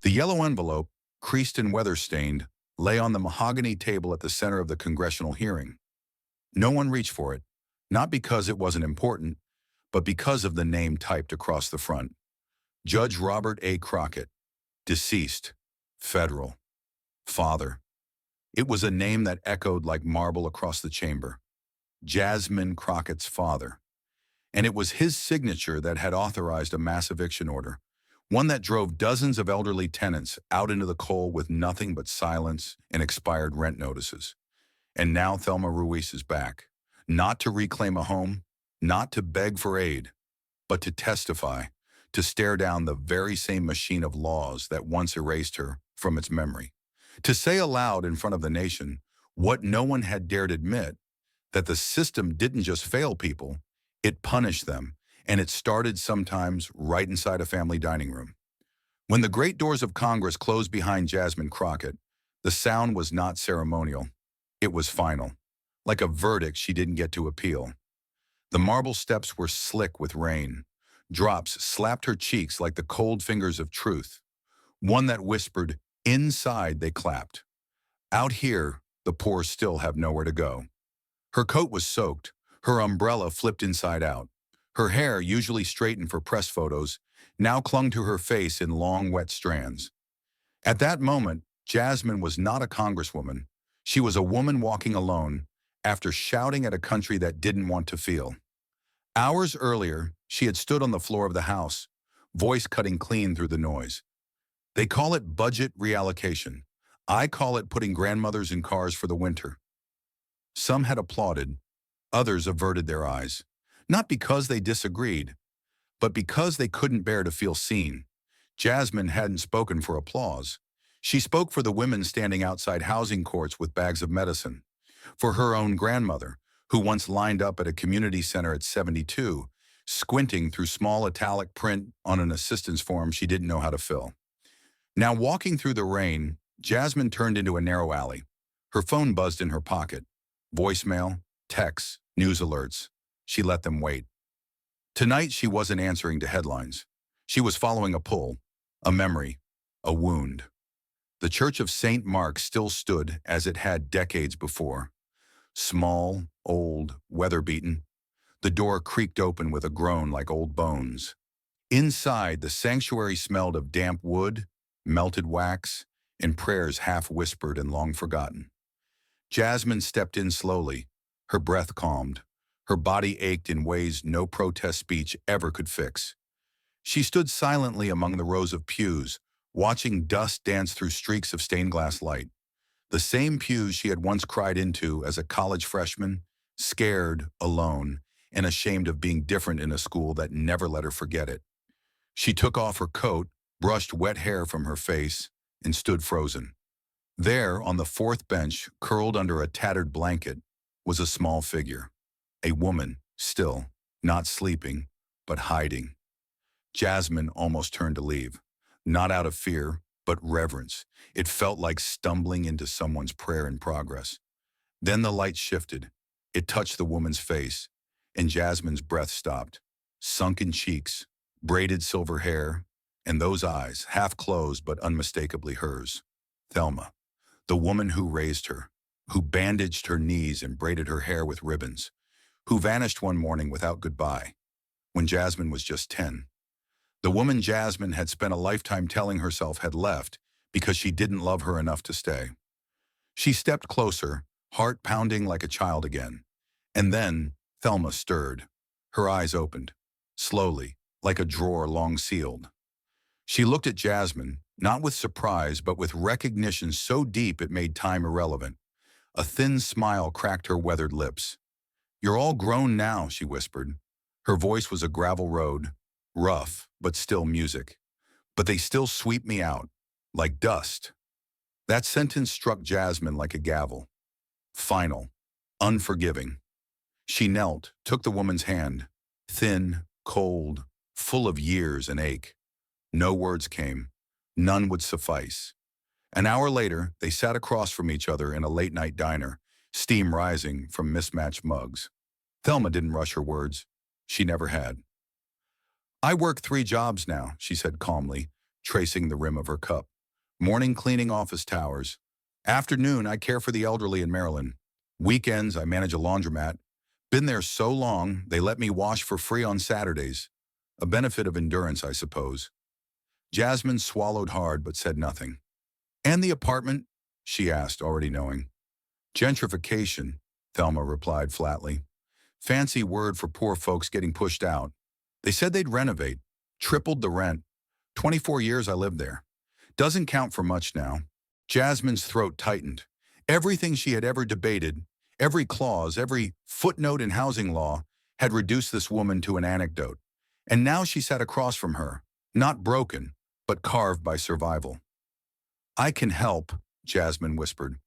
The yellow envelope, creased and weather-stained, lay on the mahogany table at the center of the congressional hearing. No one reached for it, not because it wasn't important, but because of the name typed across the front. Judge Robert A. Crockett, deceased, federal, father. It was a name that echoed like marble across the chamber. Jasmine Crockett's father. And it was his signature that had authorized a mass eviction order, one that drove dozens of elderly tenants out into the cold with nothing but silence and expired rent notices. And now Thelma Ruiz is back, not to reclaim a home, not to beg for aid, but to testify, to stare down the very same machine of laws that once erased her from its memory. To say aloud in front of the nation what no one had dared admit, that the system didn't just fail people, it punished them, and it started sometimes right inside a family dining room. When the great doors of Congress closed behind Jasmine Crockett, the sound was not ceremonial. It was final, like a verdict she didn't get to appeal. The marble steps were slick with rain. Drops slapped her cheeks like the cold fingers of truth. One that whispered, "Inside," they clapped. Out here, the poor still have nowhere to go. Her coat was soaked, her umbrella flipped inside out. Her hair, usually straightened for press photos, now clung to her face in long, wet strands. At that moment, Jasmine was not a congresswoman. She was a woman walking alone after shouting at a country that didn't want to feel. Hours earlier, she had stood on the floor of the House, voice cutting clean through the noise. They call it budget reallocation. I call it putting grandmothers in cars for the winter. Some had applauded, others averted their eyes, not because they disagreed, but because they couldn't bear to feel seen. Jasmine hadn't spoken for applause. She spoke for the women standing outside housing courts with bags of medicine, for her own grandmother, who once lined up at a community center at 72, squinting through small italic print on an assistance form she didn't know how to fill. Now walking through the rain, Jasmine turned into a narrow alley. Her phone buzzed in her pocket. Voicemail, texts, news alerts. She let them wait. Tonight she wasn't answering to headlines. She was following a pull, a memory, a wound. The Church of St. Mark still stood as it had decades before. Small, old, weather-beaten. The door creaked open with a groan like old bones. Inside, the sanctuary smelled of damp wood, melted wax, and prayers half-whispered and long forgotten. Jasmine stepped in slowly, her breath calmed. Her body ached in ways no protest speech ever could fix. She stood silently among the rows of pews, watching dust dance through streaks of stained glass light. The same pews she had once cried into as a college freshman, scared, alone, and ashamed of being different in a school that never let her forget it. She took off her coat, brushed wet hair from her face, and stood frozen. There, on the fourth bench, curled under a tattered blanket, was a small figure. A woman, still, not sleeping, but hiding. Jasmine almost turned to leave, not out of fear, but reverence. It felt like stumbling into someone's prayer in progress. Then the light shifted. It touched the woman's face, and Jasmine's breath stopped. Sunken cheeks, braided silver hair, and those eyes, half closed but unmistakably hers. Thelma, the woman who raised her, who bandaged her knees and braided her hair with ribbons, who vanished one morning without goodbye, when Jasmine was just 10. The woman Jasmine had spent a lifetime telling herself had left because she didn't love her enough to stay. She stepped closer, heart pounding like a child again. And then Thelma stirred. Her eyes opened, slowly, like a drawer long sealed. She looked at Jasmine, not with surprise, but with recognition so deep it made time irrelevant. A thin smile cracked her weathered lips. "You're all grown now," she whispered. Her voice was a gravel road, rough, but still music. "But they still sweep me out, like dust." That sentence struck Jasmine like a gavel. Final, unforgiving. She knelt, took the woman's hand, thin, cold, full of years and ache. No words came. None would suffice. An hour later, they sat across from each other in a late-night diner, steam rising from mismatched mugs. Thelma didn't rush her words. She never had. "I work 3 jobs now," she said calmly, tracing the rim of her cup. Morning cleaning office towers. Afternoon, I care for the elderly in Maryland. Weekends, I manage a laundromat. Been there so long, they let me wash for free on Saturdays. A benefit of endurance, I suppose. Jasmine swallowed hard but said nothing. And the apartment? She asked, already knowing. Gentrification, Thelma replied flatly. Fancy word for poor folks getting pushed out. They said they'd renovate. Tripled the rent. 24 years I lived there. Doesn't count for much now. Jasmine's throat tightened. Everything she had ever debated, every clause, every footnote in housing law, had reduced this woman to an anecdote. And now she sat across from her, not broken, but carved by survival. I can help, Jasmine whispered.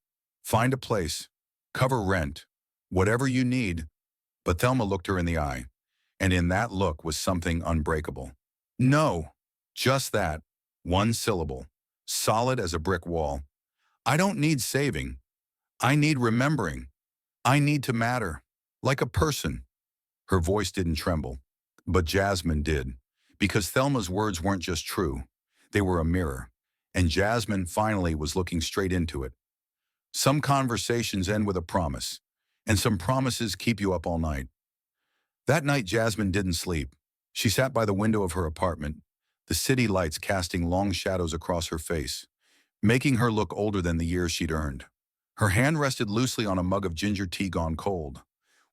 Find a place. Cover rent. Whatever you need. But Thelma looked her in the eye, and in that look was something unbreakable. No, just that. One syllable. Solid as a brick wall. I don't need saving. I need remembering. I need to matter. Like a person. Her voice didn't tremble, but Jasmine did, because Thelma's words weren't just true. They were a mirror, and Jasmine finally was looking straight into it. Some conversations end with a promise, and some promises keep you up all night. That night, Jasmine didn't sleep. She sat by the window of her apartment, the city lights casting long shadows across her face, making her look older than the years she'd earned. Her hand rested loosely on a mug of ginger tea gone cold,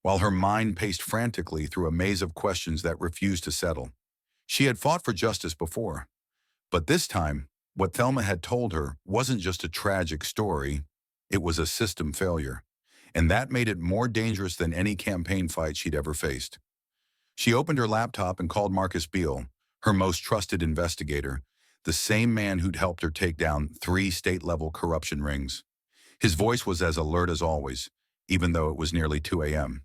while her mind paced frantically through a maze of questions that refused to settle. She had fought for justice before, but this time, what Thelma had told her wasn't just a tragic story, it was a system failure, and that made it more dangerous than any campaign fight she'd ever faced. She opened her laptop and called Marcus Beale, her most trusted investigator, the same man who'd helped her take down 3 state-level corruption rings. His voice was as alert as always, even though it was nearly 2 a.m.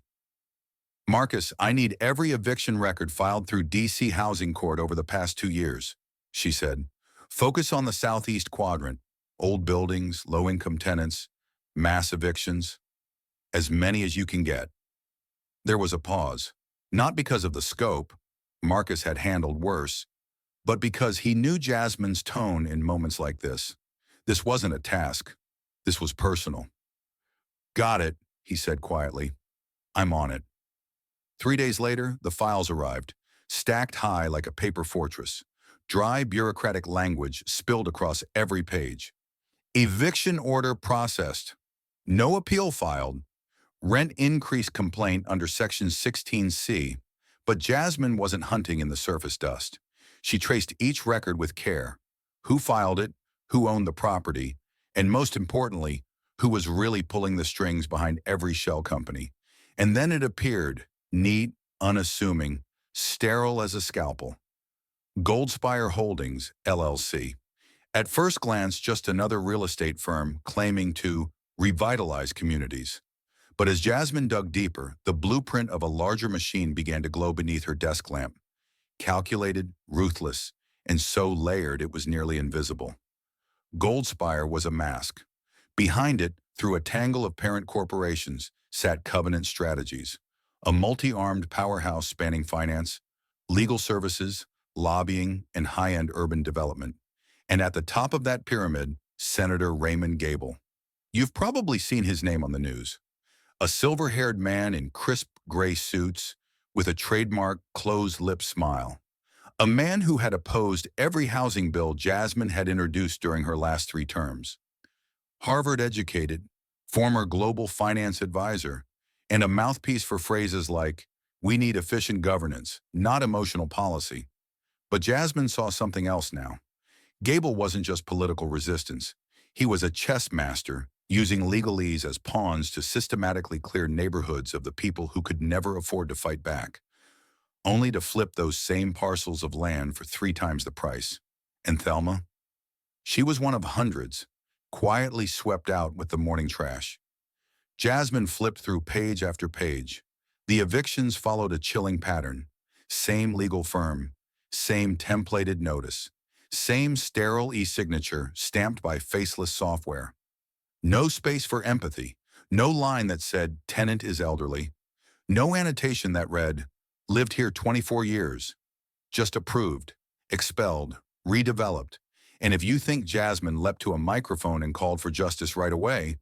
Marcus, I need every eviction record filed through D.C. Housing Court over the past 2 years, she said. Focus on the southeast quadrant, old buildings, low-income tenants, mass evictions, as many as you can get. There was a pause, not because of the scope, Marcus had handled worse, but because he knew Jasmine's tone in moments like this. This wasn't a task. This was personal. Got it, he said quietly. I'm on it. 3 days later, the files arrived, stacked high like a paper fortress. Dry bureaucratic language spilled across every page. Eviction order processed. No appeal filed. Rent increase complaint under Section 16C, but Jasmine wasn't hunting in the surface dust. She traced each record with care. Who filed it, who owned the property, and most importantly, who was really pulling the strings behind every shell company. And then it appeared, neat, unassuming, sterile as a scalpel. Goldspire Holdings, LLC. At first glance, just another real estate firm claiming to revitalize communities. But as Jasmine dug deeper, the blueprint of a larger machine began to glow beneath her desk lamp. Calculated, ruthless, and so layered it was nearly invisible. Goldspire was a mask. Behind it, through a tangle of parent corporations, sat Covenant Strategies, a multi-armed powerhouse spanning finance, legal services, lobbying, and high-end urban development. And at the top of that pyramid, Senator Raymond Gable. You've probably seen his name on the news. A silver-haired man in crisp gray suits with a trademark closed-lip smile. A man who had opposed every housing bill Jasmine had introduced during her last 3 terms. Harvard-educated, former global finance advisor, and a mouthpiece for phrases like, "We need efficient governance, not emotional policy." But Jasmine saw something else now. Gable wasn't just political resistance. He was a chess master, using legalese as pawns to systematically clear neighborhoods of the people who could never afford to fight back, only to flip those same parcels of land for 3 times the price. And Thelma? She was one of hundreds, quietly swept out with the morning trash. Jasmine flipped through page after page. The evictions followed a chilling pattern. Same legal firm, same templated notice, same sterile e-signature stamped by faceless software. No space for empathy, no line that said, "Tenant is elderly," no annotation that read, "Lived here 24 years," just approved, expelled, redeveloped. And if you think Jasmine leapt to a microphone and called for justice right away,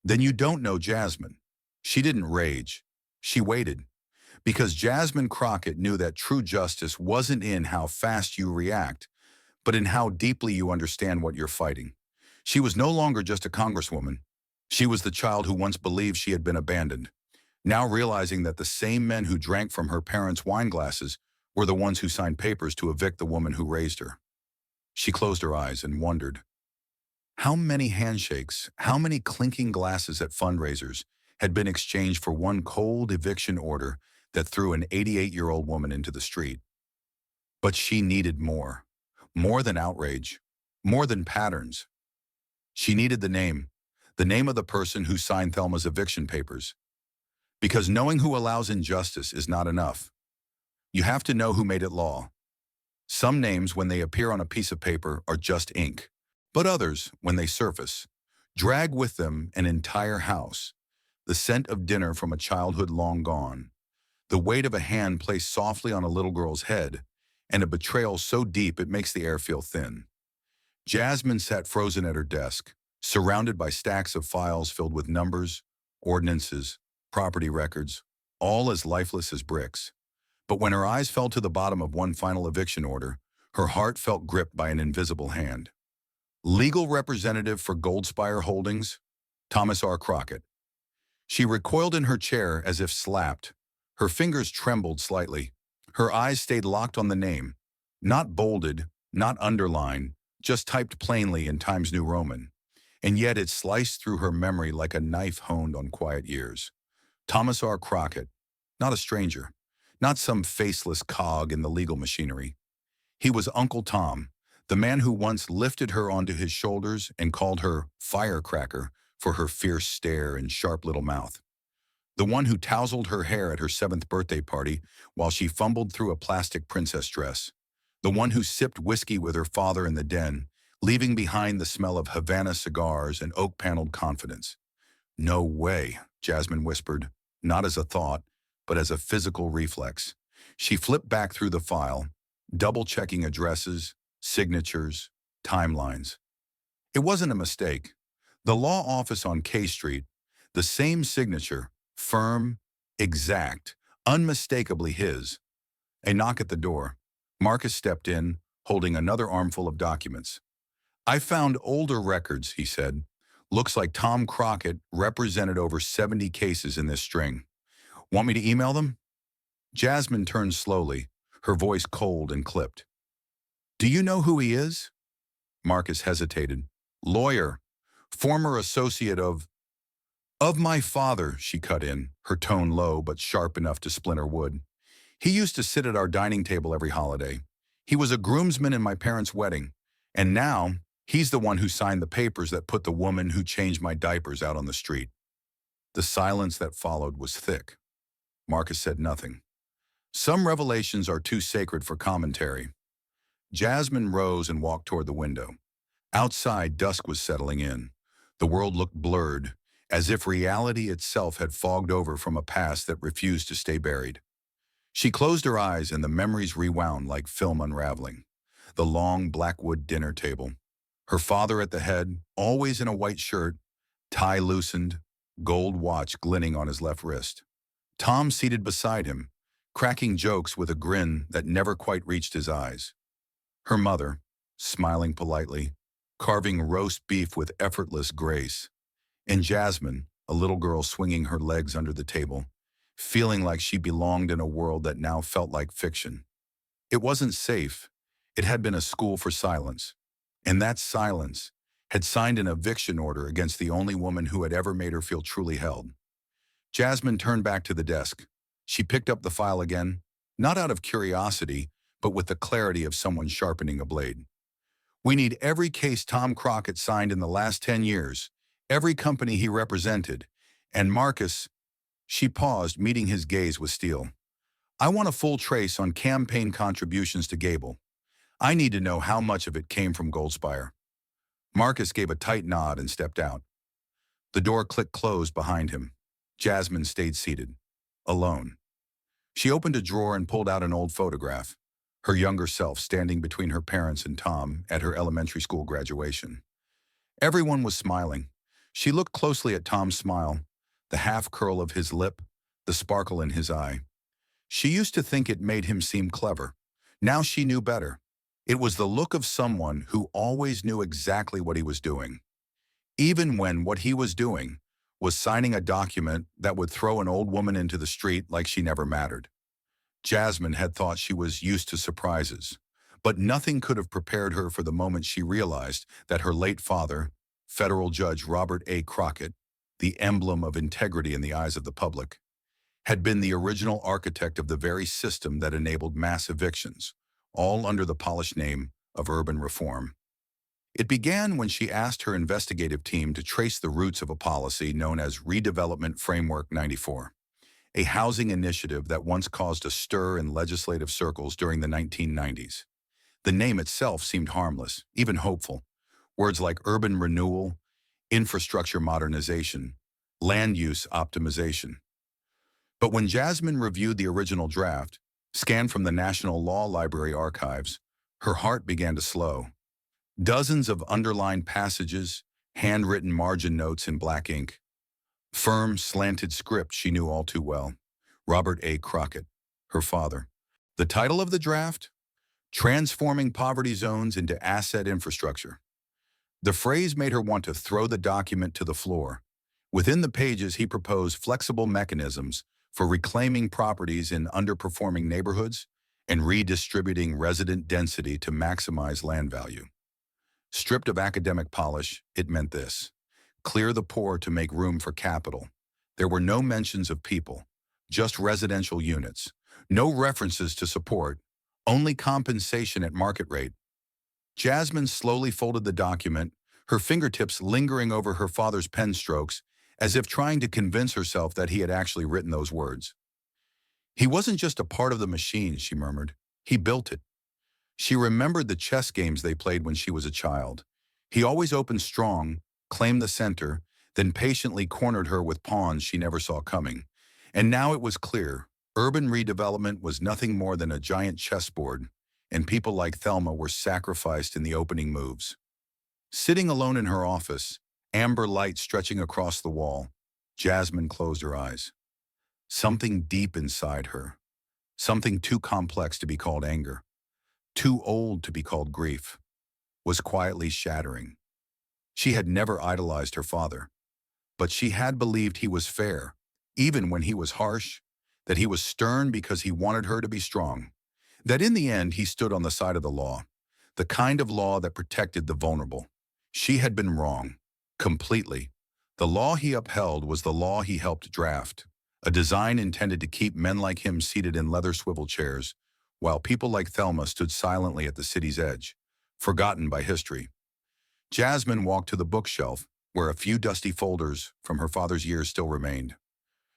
then you don't know Jasmine. She didn't rage. She waited. Because Jasmine Crockett knew that true justice wasn't in how fast you react, but in how deeply you understand what you're fighting. She was no longer just a congresswoman. She was the child who once believed she had been abandoned, now realizing that the same men who drank from her parents' wine glasses were the ones who signed papers to evict the woman who raised her. She closed her eyes and wondered, how many handshakes, how many clinking glasses at fundraisers had been exchanged for one cold eviction order that threw an 88-year-old woman into the street? But she needed more. More than outrage. More than patterns. She needed the name of the person who signed Thelma's eviction papers. Because knowing who allows injustice is not enough. You have to know who made it law. Some names, when they appear on a piece of paper, are just ink. But others, when they surface, drag with them an entire house, the scent of dinner from a childhood long gone, the weight of a hand placed softly on a little girl's head, and a betrayal so deep it makes the air feel thin. Jasmine sat frozen at her desk, surrounded by stacks of files filled with numbers, ordinances, property records, all as lifeless as bricks. But when her eyes fell to the bottom of one final eviction order, her heart felt gripped by an invisible hand. Legal representative for Goldspire Holdings, Thomas R. Crockett. She recoiled in her chair as if slapped. Her fingers trembled slightly. Her eyes stayed locked on the name, not bolded, not underlined, just typed plainly in Times New Roman. And yet it sliced through her memory like a knife honed on quiet years. Thomas R. Crockett, not a stranger, not some faceless cog in the legal machinery. He was Uncle Tom, the man who once lifted her onto his shoulders and called her firecracker for her fierce stare and sharp little mouth. The one who tousled her hair at her 7th birthday party while she fumbled through a plastic princess dress. The one who sipped whiskey with her father in the den, leaving behind the smell of Havana cigars and oak-paneled confidence. No way, Jasmine whispered, not as a thought, but as a physical reflex. She flipped back through the file, double-checking addresses, signatures, timelines. It wasn't a mistake. The law office on K Street, the same signature, firm, exact, unmistakably his. A knock at the door. Marcus stepped in, holding another armful of documents. I found older records, he said. Looks like Tom Crockett represented over 70 cases in this string. Want me to email them? Jasmine turned slowly, her voice cold and clipped. Do you know who he is? Marcus hesitated. Lawyer, former associate of my father, she cut in, her tone low but sharp enough to splinter wood. He used to sit at our dining table every holiday. He was a groomsman in my parents' wedding, and now he's the one who signed the papers that put the woman who changed my diapers out on the street. The silence that followed was thick. Marcus said nothing. Some revelations are too sacred for commentary. Jasmine rose and walked toward the window. Outside, dusk was settling in. The world looked blurred, as if reality itself had fogged over from a past that refused to stay buried. She closed her eyes and the memories rewound like film unraveling. The long blackwood dinner table. Her father at the head, always in a white shirt, tie loosened, gold watch glinting on his left wrist. Tom seated beside him, cracking jokes with a grin that never quite reached his eyes. Her mother, smiling politely, carving roast beef with effortless grace. And Jasmine, a little girl swinging her legs under the table, feeling like she belonged in a world that now felt like fiction. It wasn't safe. It had been a school for silence. And that silence had signed an eviction order against the only woman who had ever made her feel truly held. Jasmine turned back to the desk. She picked up the file again, not out of curiosity, but with the clarity of someone sharpening a blade. We need every case Tom Crockett signed in the last 10 years, every company he represented, and Marcus, she paused, meeting his gaze with steel. I want a full trace on campaign contributions to Gable. I need to know how much of it came from Goldspire. Marcus gave a tight nod and stepped out. The door clicked closed behind him. Jasmine stayed seated, alone. She opened a drawer and pulled out an old photograph. her younger self standing between her parents and Tom at her elementary school graduation. Everyone was smiling. She looked closely at Tom's smile, the half curl of his lip, the sparkle in his eye. She used to think it made him seem clever. Now she knew better. It was the look of someone who always knew exactly what he was doing, even when what he was doing was signing a document that would throw an old woman into the street like she never mattered. Jasmine had thought she was used to surprises, but nothing could have prepared her for the moment she realized that her late father, federal judge Robert A. Crockett, the emblem of integrity in the eyes of the public, had been the original architect of the very system that enabled mass evictions, all under the polished name of urban reform. It began when she asked her investigative team to trace the roots of a policy known as Redevelopment Framework 94, a housing initiative that once caused a stir in legislative circles during the 1990s. The name itself seemed harmless, even hopeful. Words like urban renewal, infrastructure modernization, land use optimization. But when Jasmine reviewed the original draft, scanned from the National Law Library archives, her heart began to slow. Dozens of underlined passages, handwritten margin notes in black ink. Firm, slanted script she knew all too well. Robert A. Crockett, her father. The title of the draft? Transforming Poverty Zones into Asset Infrastructure. The phrase made her want to throw the document to the floor. Within the pages, he proposed flexible mechanisms for reclaiming properties in underperforming neighborhoods and redistributing resident density to maximize land value. Stripped of academic polish, it meant this: clear the poor to make room for capital. There were no mentions of people, just residential units, no references to support, only compensation at market rate. Jasmine slowly folded the document, her fingertips lingering over her father's pen strokes, as if trying to convince herself that he had actually written those words. He wasn't just a part of the machine, she murmured. He built it. She remembered the chess games they played when she was a child. He always opened strong, claimed the center, then patiently cornered her with pawns she never saw coming. And now it was clear, urban redevelopment was nothing more than a giant chessboard, and people like Thelma were sacrificed in the opening moves. Sitting alone in her office, amber light stretching across the wall, Jasmine closed her eyes. Something deep inside her, something too complex to be called anger, too old to be called grief, was quietly shattering. She had never idolized her father, but she had believed he was fair, even when he was harsh, that he was stern because he wanted her to be strong, that in the end he stood on the side of the law, the kind of law that protected the vulnerable. She had been wrong, completely. The law he upheld was the law he helped draft, a design intended to keep men like him seated in leather swivel chairs, while people like Thelma stood silently at the city's edge, forgotten by history. Jasmine walked to the bookshelf, where a few dusty folders from her father's years still remained.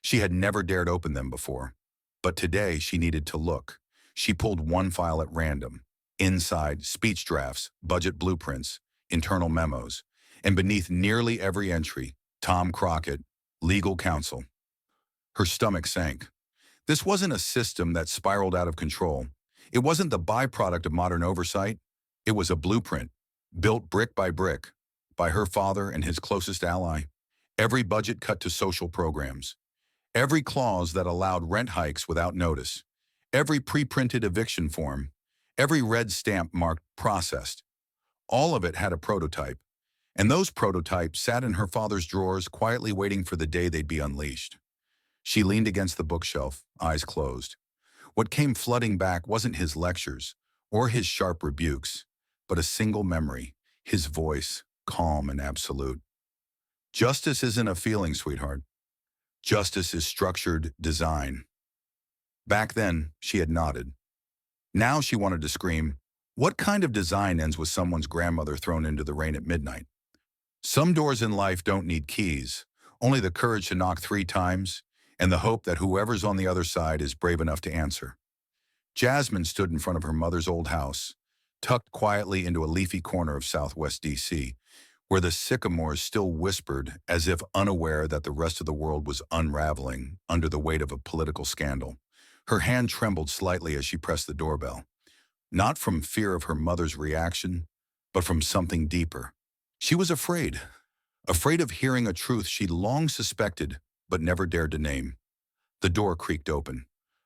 She had never dared open them before, but today she needed to look. She pulled one file at random. Inside, speech drafts, budget blueprints, internal memos, and beneath nearly every entry, Tom Crockett, legal counsel. Her stomach sank. This wasn't a system that spiraled out of control. It wasn't the byproduct of modern oversight. It was a blueprint, built brick by her father and his closest ally. Every budget cut to social programs. Every clause that allowed rent hikes without notice. Every pre-printed eviction form. Every red stamp marked processed. All of it had a prototype. And those prototypes sat in her father's drawers quietly waiting for the day they'd be unleashed. She leaned against the bookshelf, eyes closed. What came flooding back wasn't his lectures or his sharp rebukes, but a single memory, his voice, calm and absolute. Justice isn't a feeling, sweetheart. Justice is structured design. Back then, she had nodded. Now she wanted to scream, what kind of design ends with someone's grandmother thrown into the rain at midnight? Some doors in life don't need keys, only the courage to knock 3 times, and the hope that whoever's on the other side is brave enough to answer. Jasmine stood in front of her mother's old house, tucked quietly into a leafy corner of Southwest D.C., where the sycamores still whispered as if unaware that the rest of the world was unraveling under the weight of a political scandal. Her hand trembled slightly as she pressed the doorbell. not from fear of her mother's reaction, but from something deeper. She was afraid of hearing a truth she'd long suspected but never dared to name. The door creaked open.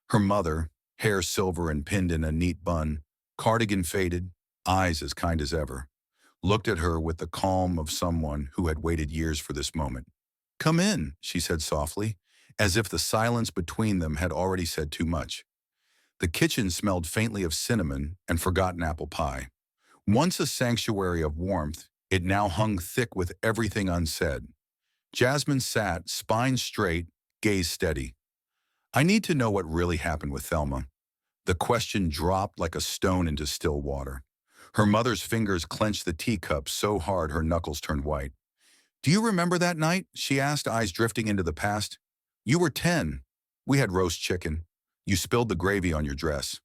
Her mother, hair silver and pinned in a neat bun, cardigan faded, eyes as kind as ever, looked at her with the calm of someone who had waited years for this moment. "Come in," she said softly, as if the silence between them had already said too much. The kitchen smelled faintly of cinnamon and forgotten apple pie. Once a sanctuary of warmth, it now hung thick with everything unsaid. Jasmine sat, spine straight, gaze steady. "I need to know what really happened with Thelma." The question dropped like a stone into still water. Her mother's fingers clenched the teacup so hard her knuckles turned white. "Do you remember that night?" she asked, eyes drifting into the past. "You were 10. We had roast chicken. You spilled the gravy on your dress."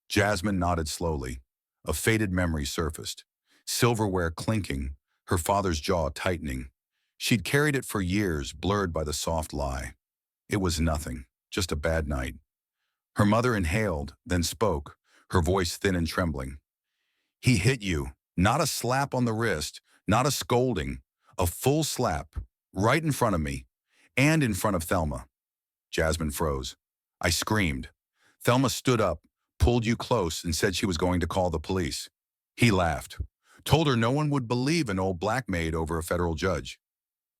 Jasmine nodded slowly. A faded memory surfaced. Silverware clinking, her father's jaw tightening. She'd carried it for years, blurred by the soft lie. It was nothing, just a bad night. Her mother inhaled, then spoke, her voice thin and trembling. "He hit you, not a slap on the wrist, not a scolding, a full slap, right in front of me, and in front of Thelma." Jasmine froze. "I screamed. Thelma stood up, pulled you close, and said she was going to call the police. He laughed, told her no one would believe an old black maid over a federal judge.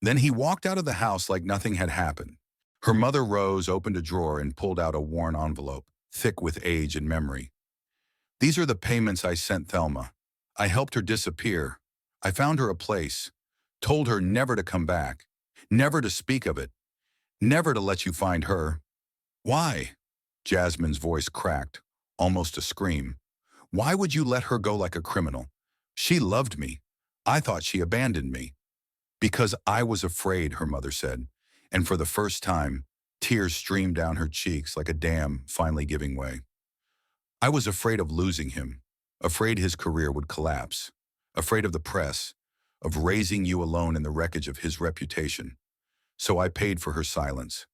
Then he walked out of the house like nothing had happened." Her mother rose, opened a drawer, and pulled out a worn envelope, thick with age and memory. "These are the payments I sent Thelma. I helped her disappear. I found her a place, told her never to come back, never to speak of it, never to let you find her." "Why?" Jasmine's voice cracked, almost a scream. "Why would you let her go like a criminal? She loved me. I thought she abandoned me." "Because I was afraid," her mother said, and for the first time, tears streamed down her cheeks like a dam finally giving way. "I was afraid of losing him, afraid his career would collapse, afraid of the press, of raising you alone in the wreckage of his reputation. So I paid for her silence.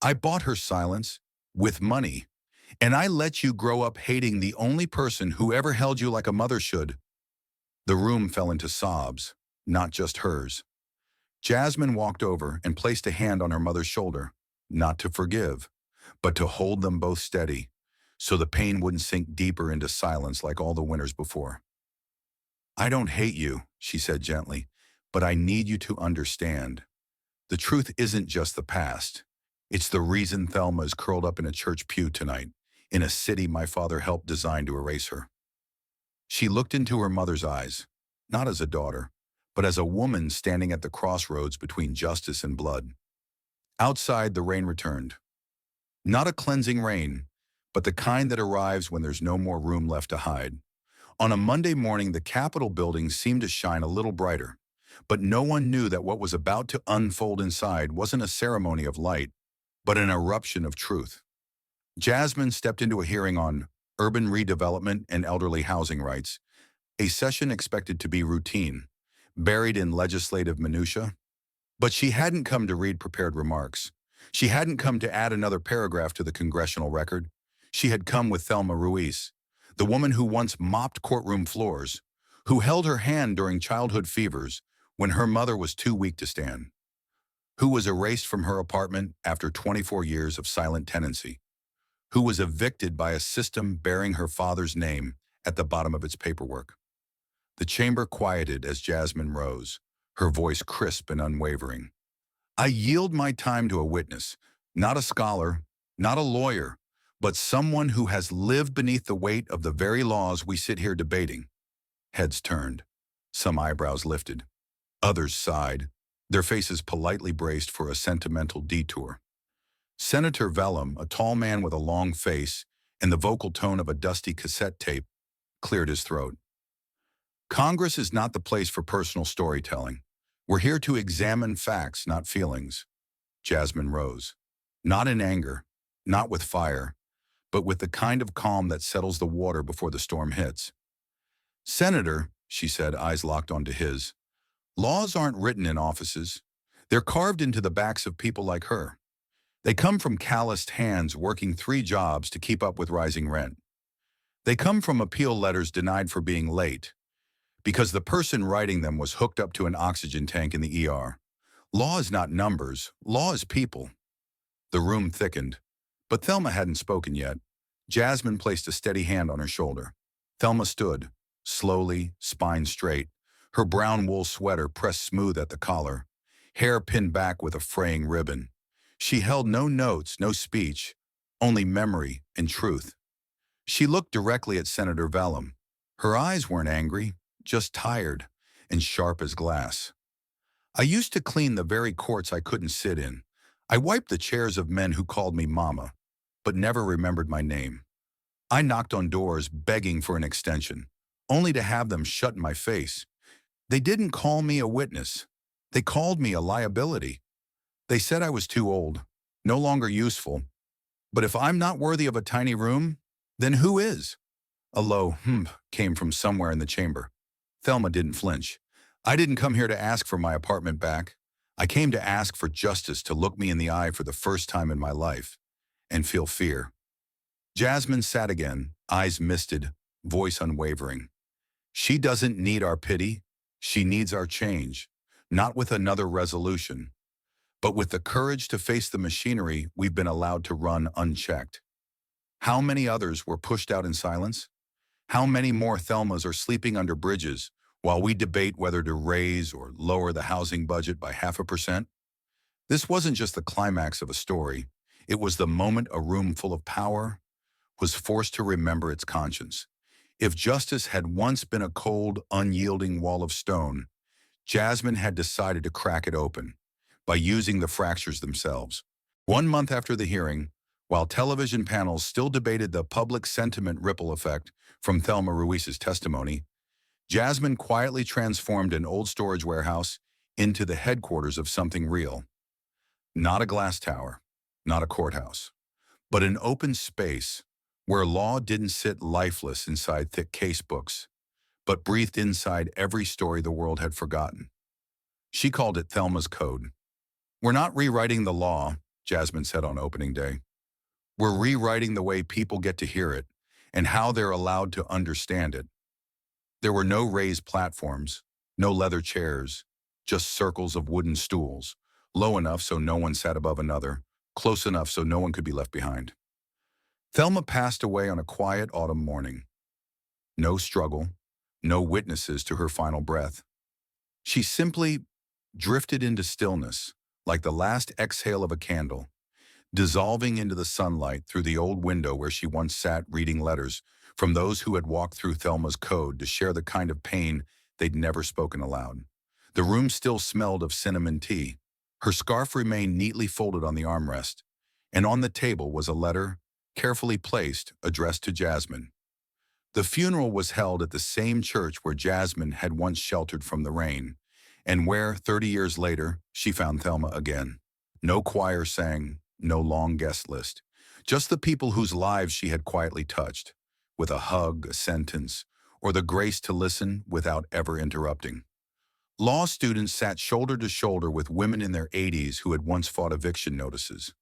I bought her silence with money, and I let you grow up hating the only person who ever held you like a mother should." The room fell into sobs, not just hers. Jasmine walked over and placed a hand on her mother's shoulder, not to forgive, but to hold them both steady, so the pain wouldn't sink deeper into silence like all the winters before. "I don't hate you," she said gently, "but I need you to understand. The truth isn't just the past. It's the reason Thelma is curled up in a church pew tonight, in a city my father helped design to erase her." She looked into her mother's eyes, not as a daughter, but as a woman standing at the crossroads between justice and blood. Outside, the rain returned. Not a cleansing rain, but the kind that arrives when there's no more room left to hide. On a Monday morning, the Capitol building seemed to shine a little brighter, but no one knew that what was about to unfold inside wasn't a ceremony of light, but an eruption of truth. Jasmine stepped into a hearing on urban redevelopment and elderly housing rights, a session expected to be routine, buried in legislative minutia. But she hadn't come to read prepared remarks. She hadn't come to add another paragraph to the congressional record. She had come with Thelma Ruiz, the woman who once mopped courtroom floors, who held her hand during childhood fevers when her mother was too weak to stand, who was erased from her apartment after 24 years of silent tenancy, who was evicted by a system bearing her father's name at the bottom of its paperwork. The chamber quieted as Jasmine rose, her voice crisp and unwavering. "I yield my time to a witness, not a scholar, not a lawyer, but someone who has lived beneath the weight of the very laws we sit here debating." Heads turned. Some eyebrows lifted. Others sighed, their faces politely braced for a sentimental detour. Senator Vellum, a tall man with a long face and the vocal tone of a dusty cassette tape, cleared his throat. "Congress is not the place for personal storytelling. We're here to examine facts, not feelings." Jasmine rose. Not in anger, not with fire, but with the kind of calm that settles the water before the storm hits. "Senator," she said, eyes locked onto his, "laws aren't written in offices. They're carved into the backs of people like her. They come from calloused hands working 3 jobs to keep up with rising rent. They come from appeal letters denied for being late, because the person writing them was hooked up to an oxygen tank in the ER. Law is not numbers, law is people. The room thickened, but Thelma hadn't spoken yet. Jasmine placed a steady hand on her shoulder. Thelma stood, slowly, spine straight, her brown wool sweater pressed smooth at the collar, hair pinned back with a fraying ribbon. She held no notes, no speech, only memory and truth. She looked directly at Senator Vellum. Her eyes weren't angry, just tired and sharp as glass. I used to clean the very courts I couldn't sit in. I wiped the chairs of men who called me mama, but never remembered my name. I knocked on doors begging for an extension, only to have them shut in my face. They didn't call me a witness. They called me a liability. They said I was too old, no longer useful. But if I'm not worthy of a tiny room, then who is? A low came from somewhere in the chamber. Thelma didn't flinch. I didn't come here to ask for my apartment back. I came to ask for justice to look me in the eye for the first time in my life and feel fear. Jasmine sat again, eyes misted, voice unwavering. She doesn't need our pity. She needs our change, not with another resolution, but with the courage to face the machinery we've been allowed to run unchecked. How many others were pushed out in silence? How many more Thelmas are sleeping under bridges while we debate whether to raise or lower the housing budget by 0.5%? This wasn't just the climax of a story. It was the moment a room full of power was forced to remember its conscience. If justice had once been a cold, unyielding wall of stone, Jasmine had decided to crack it open by using the fractures themselves. 1 month after the hearing, while television panels still debated the public sentiment ripple effect from Thelma Ruiz's testimony, Jasmine quietly transformed an old storage warehouse into the headquarters of something real. Not a glass tower, not a courthouse, but an open space where law didn't sit lifeless inside thick case books, but breathed inside every story the world had forgotten. She called it Thelma's Code. "We're not rewriting the law," Jasmine said on opening day. "We're rewriting the way people get to hear it and how they're allowed to understand it." There were no raised platforms, no leather chairs, just circles of wooden stools, low enough so no one sat above another, close enough so no one could be left behind. Thelma passed away on a quiet autumn morning. No struggle, no witnesses to her final breath. She simply drifted into stillness, like the last exhale of a candle, dissolving into the sunlight through the old window where she once sat reading letters from those who had walked through Thelma's code to share the kind of pain they'd never spoken aloud. The room still smelled of cinnamon tea. Her scarf remained neatly folded on the armrest, and on the table was a letter, carefully placed, addressed to Jasmine. The funeral was held at the same church where Jasmine had once sheltered from the rain, and where, 30 years later, she found Thelma again. No choir sang, no long guest list, just the people whose lives she had quietly touched, with a hug, a sentence, or the grace to listen without ever interrupting. Law students sat shoulder to shoulder with women in their 80s who had once fought eviction notices.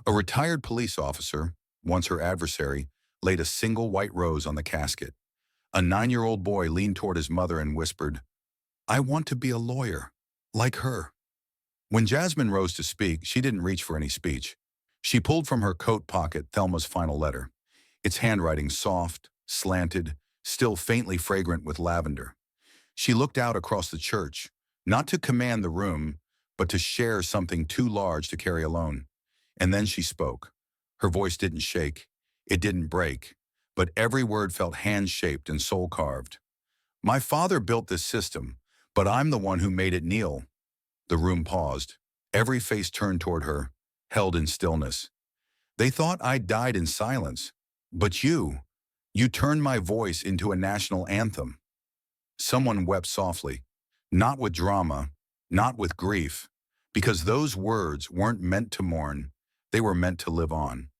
A retired police officer, once her adversary, laid a single white rose on the casket. A 9-year-old boy leaned toward his mother and whispered, "I want to be a lawyer, like her." When Jasmine rose to speak, she didn't reach for any speech. She pulled from her coat pocket Thelma's final letter, its handwriting soft, slanted, still faintly fragrant with lavender. She looked out across the church, not to command the room, but to share something too large to carry alone. And then she spoke. Her voice didn't shake, it didn't break, but every word felt hand-shaped and soul-carved. "My father built this system, but I'm the one who made it kneel." The room paused. Every face turned toward her, held in stillness. "They thought I died in silence, but you turned my voice into a national anthem." Someone wept softly, not with drama, not with grief, because those words weren't meant to mourn, they were meant to live on.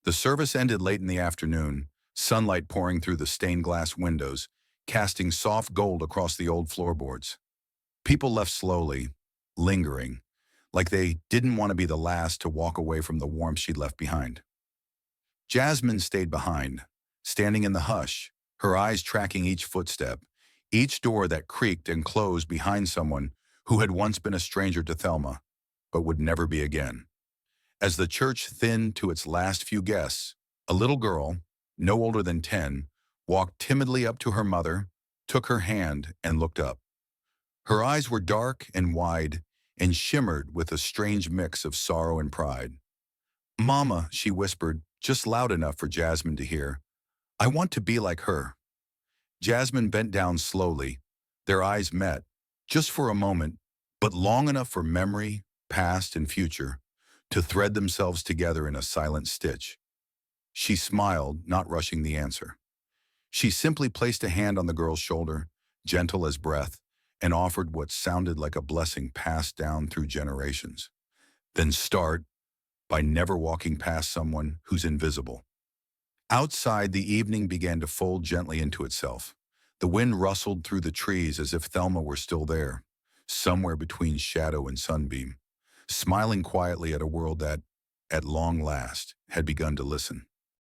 The service ended late in the afternoon, sunlight pouring through the stained glass windows, casting soft gold across the old floorboards. People left slowly, lingering, like they didn't want to be the last to walk away from the warmth she'd left behind. Jasmine stayed behind, standing in the hush, her eyes tracking each footstep, each door that creaked and closed behind someone who had once been a stranger to Thelma, but would never be again. As the church thinned to its last few guests, a little girl, no older than 10, walked timidly up to her mother, took her hand, and looked up. Her eyes were dark and wide and shimmered with a strange mix of sorrow and pride. "Mama," she whispered, just loud enough for Jasmine to hear, "I want to be like her." Jasmine bent down slowly. Their eyes met, just for a moment, but long enough for memory, past and future, to thread themselves together in a silent stitch. She smiled, not rushing the answer. She simply placed a hand on the girl's shoulder, gentle as breath, and offered what sounded like a blessing passed down through generations. Then start by never walking past someone who's invisible. Outside, the evening began to fold gently into itself. The wind rustled through the trees as if Thelma were still there, somewhere between shadow and sunbeam, smiling quietly at a world that, at long last, had begun to listen.